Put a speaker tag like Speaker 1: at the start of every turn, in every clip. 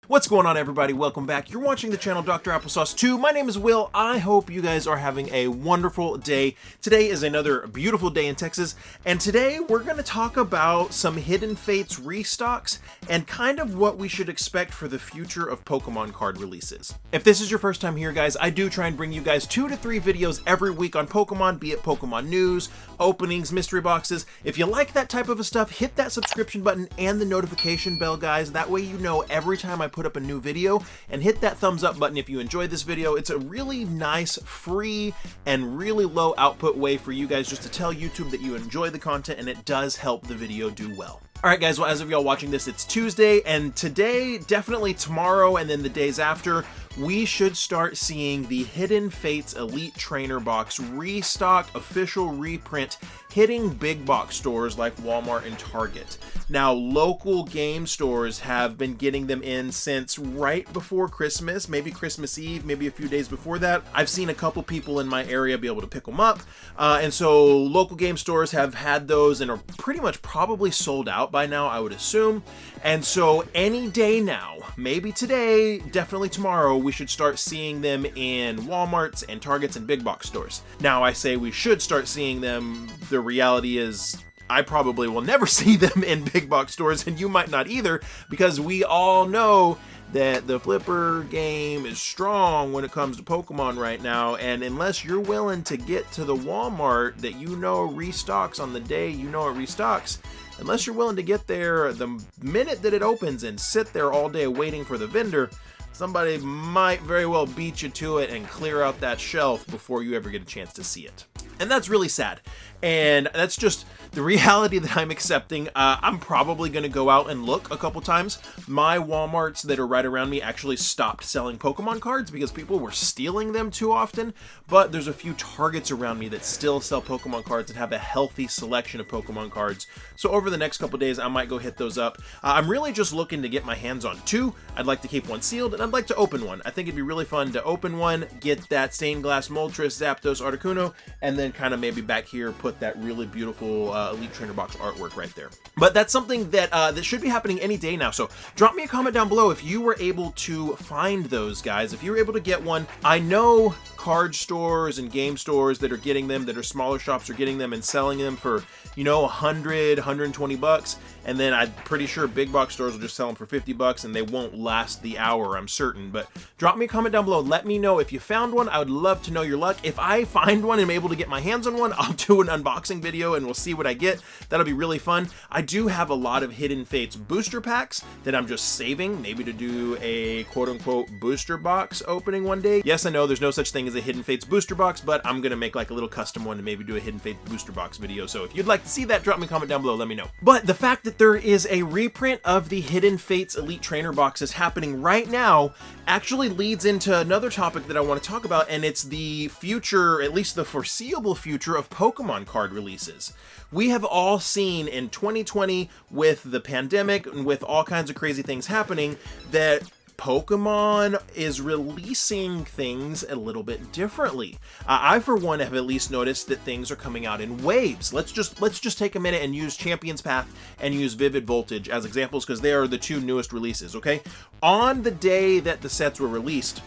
Speaker 1: What's going on, everybody? Welcome back. You're watching the channel Dr. Applesauce 2. My name is Will. I hope you guys are having a wonderful day. Today is another beautiful day in Texas, and today we're going to talk about some Hidden Fates restocks and kind of what we should expect for the future of Pokemon card releases. If this is your first time here, guys, I do try and bring you guys 2 to 3 videos every week on Pokemon, be it Pokemon news, openings, mystery boxes. If you like that type of stuff, hit that subscription button and the notification bell, guys. That way you know every time I put up a new video, and hit that thumbs up button if you enjoyed this video. It's a really nice, free, and really low output way for you guys just to tell YouTube that you enjoy the content, and it does help the video do well. Alright guys, well, as of y'all watching this, it's Tuesday, and today, definitely tomorrow, and then the days after, we should start seeing the Hidden Fates Elite Trainer Box restock, official reprint, hitting big box stores like Walmart and Target. Now, local game stores have been getting them in since right before Christmas, maybe Christmas Eve, maybe a few days before that. I've seen a couple people in my area be able to pick them up, and so local game stores have had those and are pretty much probably sold out by now, I would assume. And so any day now, maybe today, definitely tomorrow, we should start seeing them in Walmarts and Targets and big box stores. Now, I say we should start seeing them. The reality is I probably will never see them in big box stores, and you might not either, because we all know that the flipper game is strong when it comes to Pokemon right now, and unless you're willing to get to the Walmart that you know restocks on the day you know it restocks, unless you're willing to get there the minute that it opens and sit there all day waiting for the vendor, somebody might very well beat you to it and clear out that shelf before you ever get a chance to see it. And that's really sad. And that's just the reality that I'm accepting. I'm probably going to go out and look a couple times. My Walmarts that are right around me actually stopped selling Pokemon cards because people were stealing them too often. But there's a few Targets around me that still sell Pokemon cards and have a healthy selection of Pokemon cards. So over the next couple days, I might go hit those up. I'm really just looking to get my hands on 2. I'd like to keep one sealed, and I'd like to open one. I think it'd be really fun to open one, get that stained glass Moltres, Zapdos, Articuno, and then kind of maybe back here put that really beautiful Elite Trainer Box artwork right there. But that's something that that should be happening any day now. So drop me a comment down below if you were able to find those, guys. If you were able to get one. I know card stores and game stores that are getting them, that are smaller shops, are getting them and selling them for, you know, 100, 120 bucks. And then I'm pretty sure big box stores will just sell them for 50 bucks and they won't last the hour, I'm certain. But drop me a comment down below. Let me know if you found one. I would love to know your luck. If I find one and am able to get my hands on one, I'll do an unboxing video and we'll see what I get. That'll be really fun. I do have a lot of Hidden Fates booster packs that I'm just saving, maybe to do a quote-unquote booster box opening one day. Yes, I know there's no such thing as a Hidden Fates booster box, but I'm gonna make like a little custom one and maybe do a Hidden Fates booster box video. So if you'd like to see that, drop me a comment down below, let me know. But the fact that there is a reprint of the Hidden Fates Elite Trainer Boxes happening right now actually leads into another topic that I want to talk about, and it's the future, at least the foreseeable future, of Pokemon card releases. We have all seen in 2020 with the pandemic and with all kinds of crazy things happening that Pokemon is releasing things a little bit differently. I, for one, have at least noticed that things are coming out in waves. Let's just take a minute and use Champion's Path and use Vivid Voltage as examples because they are the 2 newest releases, okay? On the day that the sets were released,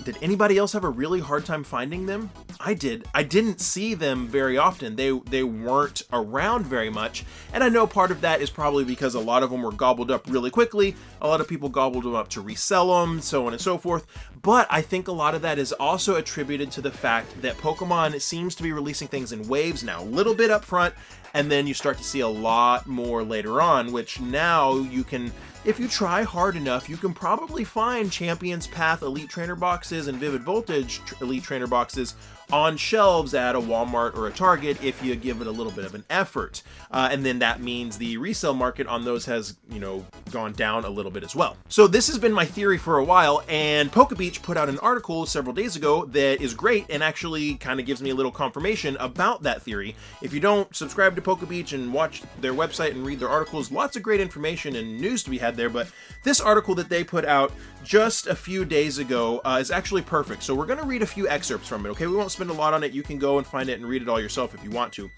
Speaker 1: did anybody else have a really hard time finding them? I did. I didn't see them very often. They weren't around very much. And I know part of that is probably because a lot of them were gobbled up really quickly. A lot of people gobbled them up to resell them, so on and so forth. But I think a lot of that is also attributed to the fact that Pokemon seems to be releasing things in waves now. A little bit up front, and then you start to see a lot more later on, which now you can, if you try hard enough, you can probably find Champion's Path Elite Trainer Boxes and Vivid Voltage Elite Trainer Boxes on shelves at a Walmart or a Target if you give it a little bit of an effort. And then that means the resale market on those has, you know, gone down a little bit as well. So this has been my theory for a while, and Polka put out an article several days ago that is great and actually kind of gives me a little confirmation about that theory. If you don't subscribe to Polka and watch their website and read their articles, lots of great information and news to be had there, but this article that they put out just a few days ago is actually perfect. So we're going to read a few excerpts from it, okay? We won't spend a lot on it. You can go and find it and read it all yourself if you want to.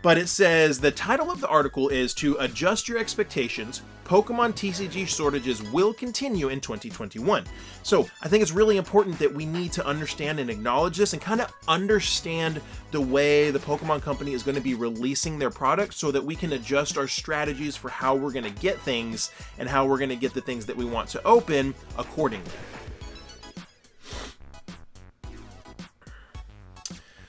Speaker 1: But it says, the title of the article is "To Adjust Your Expectations, Pokemon TCG Shortages Will Continue in 2021. So I think it's really important that we need to understand and acknowledge this and kind of understand the way the Pokemon Company is going to be releasing their products so that we can adjust our strategies for how we're going to get things and how we're going to get the things that we want to open accordingly.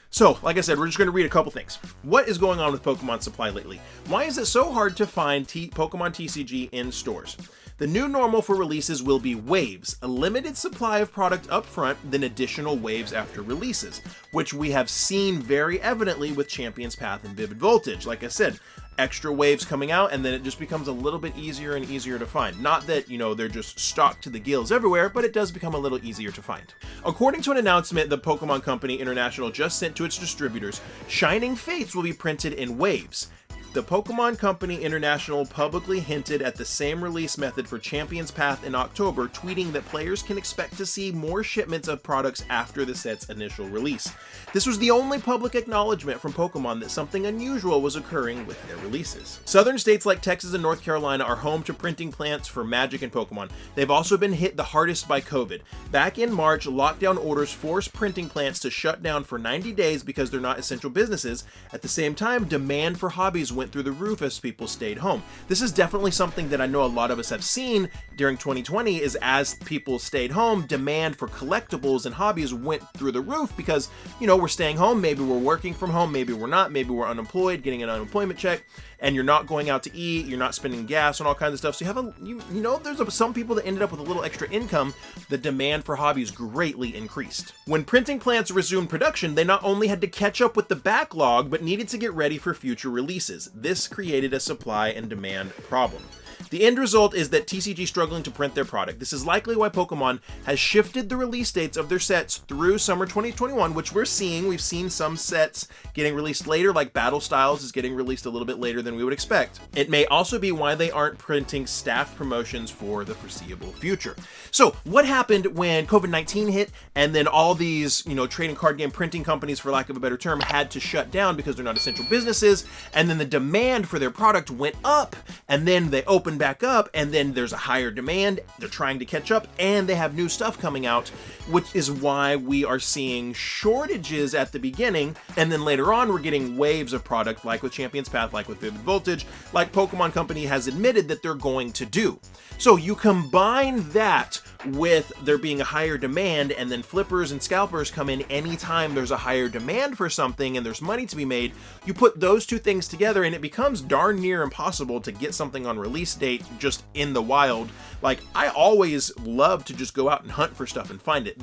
Speaker 1: So, like I said, we're just going to read a couple things. What is going on with Pokemon supply lately? Why is it so hard to find Pokemon TCG in stores? The new normal for releases will be waves, a limited supply of product up front, then additional waves after releases, which we have seen very evidently with Champion's Path and Vivid Voltage. Like I said, extra waves coming out, and then it just becomes a little bit easier and easier to find. Not that, they're just stocked to the gills everywhere, but it does become a little easier to find. According to an announcement the Pokemon Company International just sent to its distributors, Shining Fates will be printed in waves. The Pokemon Company International publicly hinted at the same release method for Champion's Path in October, tweeting that players can expect to see more shipments of products after the set's initial release. This was the only public acknowledgement from Pokemon that something unusual was occurring with their releases. Southern states like Texas and North Carolina are home to printing plants for Magic and Pokemon. They've also been hit the hardest by COVID. Back in March, lockdown orders forced printing plants to shut down for 90 days because they're not essential businesses. At the same time, demand for hobbies went through the roof as people stayed home. This is definitely something that I know a lot of us have seen during 2020, is as people stayed home, demand for collectibles and hobbies went through the roof because, we're staying home, maybe we're working from home, maybe we're not, maybe we're unemployed, getting an unemployment check, and you're not going out to eat, you're not spending gas on all kinds of stuff. So you have there's some people that ended up with a little extra income. The demand for hobbies greatly increased. When printing plants resumed production, they not only had to catch up with the backlog, but needed to get ready for future releases. This created a supply and demand problem. The end result is that TCG is struggling to print their product. This is likely why Pokemon has shifted the release dates of their sets through summer 2021, which we're seeing. We've seen some sets getting released later, like Battle Styles is getting released a little bit later than we would expect. It may also be why they aren't printing staffed promotions for the foreseeable future. So what happened when COVID-19 hit and then all these, trading card game printing companies, for lack of a better term, had to shut down because they're not essential businesses, and then the demand for their product went up, and then they opened back up, and then there's a higher demand, they're trying to catch up, and they have new stuff coming out, which is why we are seeing shortages at the beginning, and then later on we're getting waves of product, like with Champion's Path, like with Vivid Voltage, like Pokemon Company has admitted that they're going to do. So you combine that with there being a higher demand, and then flippers and scalpers come in anytime there's a higher demand for something and there's money to be made. You put those two things together and it becomes darn near impossible to get something on release date just in the wild. Like, I always love to just go out and hunt for stuff and find it.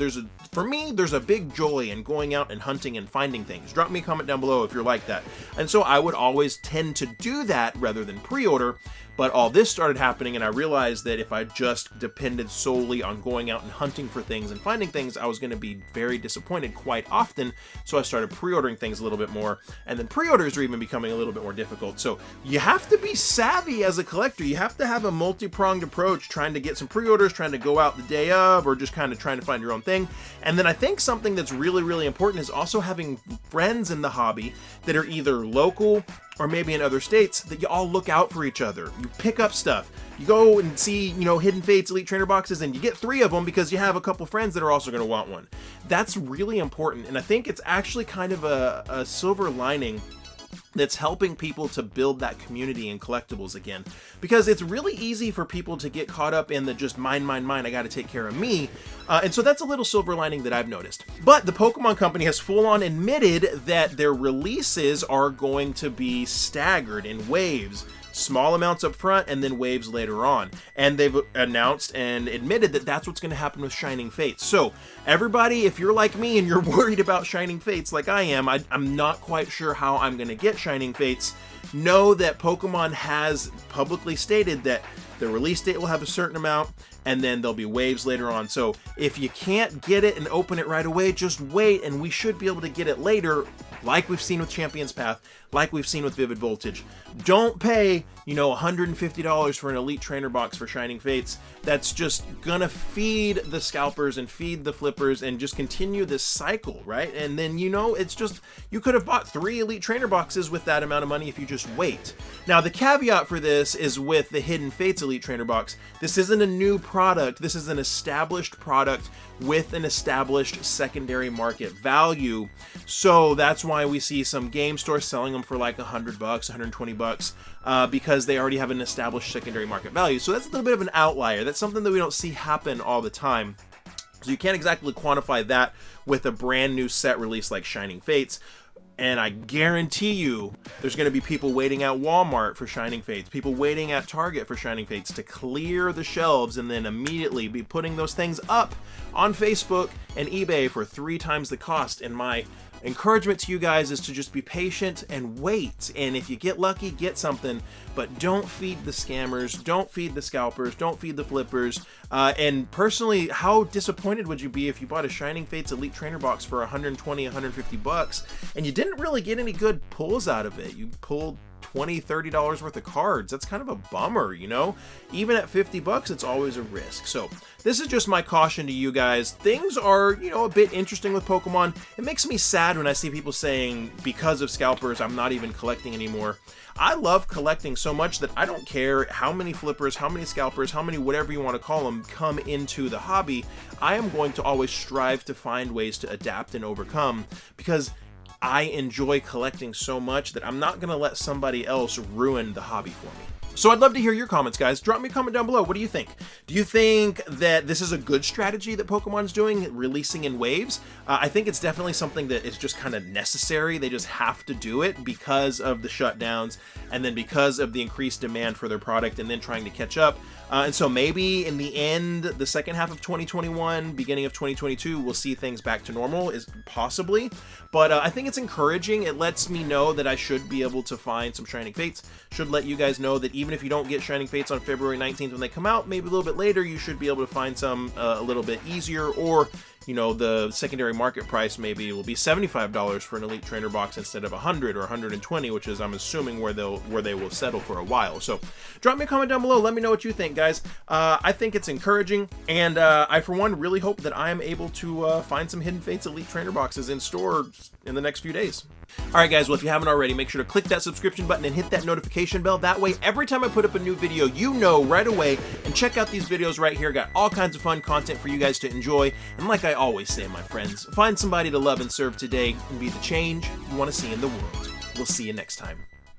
Speaker 1: For me, there's a big joy in going out and hunting and finding things. Drop me a comment down below if you're like that. And so I would always tend to do that rather than pre-order. But all this started happening, and I realized that if I just depended solely on going out and hunting for things and finding things, I was going to be very disappointed quite often. So I started pre-ordering things a little bit more, and then pre-orders are even becoming a little bit more difficult. So you have to be savvy as a collector. You have to have a multi-pronged approach, trying to get some pre-orders, trying to go out the day of, or just kind of trying to find your own thing. And then I think something that's really, really important is also having friends in the hobby that are either local or maybe in other states, that you all look out for each other. You pick up stuff. You go and see, Hidden Fates Elite Trainer boxes, and you get 3 of them because you have a couple friends that are also going to want one. That's really important, and I think it's actually kind of a silver lining that's helping people to build that community in collectibles again, because it's really easy for people to get caught up in the just mine, I gotta take care of me, and so that's a little silver lining that I've noticed. But the Pokemon Company has full-on admitted that their releases are going to be staggered in waves, small amounts up front and then waves later on, and they've announced and admitted that that's what's going to happen with Shining Fates. So everybody, if you're like me and you're worried about Shining Fates like I am, I'm not quite sure how I'm going to get Shining Fates, know that Pokemon has publicly stated that the release date will have a certain amount, and then there'll be waves later on. So if you can't get it and open it right away, just wait, and we should be able to get it later, like we've seen with Champion's Path, like we've seen with Vivid Voltage. Don't pay you know, $150 for an Elite Trainer box for Shining Fates, that's just gonna feed the scalpers and feed the flippers and just continue this cycle, right? And then, you know, it's just, you could have bought 3 Elite Trainer boxes with that amount of money if you just wait. Now, the caveat for this is with the Hidden Fates Elite Trainer box, this isn't a new product, this is an established product with an established secondary market value. So that's why we see some game stores selling them for like $100, $120, because they already have an established secondary market value. So that's a little bit of an outlier. That's something that we don't see happen all the time. So you can't exactly quantify that with a brand new set release like Shining Fates. And I guarantee you there's going to be people waiting at Walmart for Shining Fates, people waiting at Target for Shining Fates to clear the shelves and then immediately be putting those things up on Facebook and eBay for 3 times the cost. And my encouragement to you guys is to just be patient and wait. And if you get lucky, get something, but don't feed the scammers, don't feed the scalpers, don't feed the flippers. And personally, how disappointed would you be if you bought a Shining Fates Elite Trainer box for $120, $150 and you didn't really get any good pulls out of it? You pulled $20, $30 worth of cards. That's kind of a bummer, you know? Even at $50, it's always a risk. So this is just my caution to you guys. Things are, you know, a bit interesting with Pokemon. It makes me sad when I see people saying, because of scalpers, I'm not even collecting anymore. I love collecting so much that I don't care how many flippers, how many scalpers, how many whatever you want to call them come into the hobby. I am going to always strive to find ways to adapt and overcome, because I enjoy collecting so much that I'm not going to let somebody else ruin the hobby for me. So I'd love to hear your comments, guys. Drop me a comment down below. What do you think? Do you think that this is a good strategy that Pokemon's doing, releasing in waves? I think it's definitely something that is just kind of necessary. They just have to do it because of the shutdowns and then because of the increased demand for their product and then trying to catch up. And so maybe in the end, the second half of 2021, beginning of 2022, we'll see things back to normal, is possibly. But I think it's encouraging. It lets me know that I should be able to find some Shining Fates. Should let you guys know that even if you don't get Shining Fates on February 19th when they come out, maybe a little bit later, you should be able to find some a little bit easier, or you know, the secondary market price maybe will be $75 for an Elite Trainer box instead of $100 or $120, which is, I'm assuming, where they will settle for a while. So drop me a comment down below. Let me know what you think, guys. I think it's encouraging, and I, for one, really hope that I am able to find some Hidden Fates Elite Trainer boxes in store in the next few days. Alright guys, well, if you haven't already, make sure to click that subscription button and hit that notification bell. That way, every time I put up a new video, you know right away. And check out these videos right here. Got all kinds of fun content for you guys to enjoy. And like I always say, my friends, find somebody to love and serve today and be the change you want to see in the world. We'll see you next time.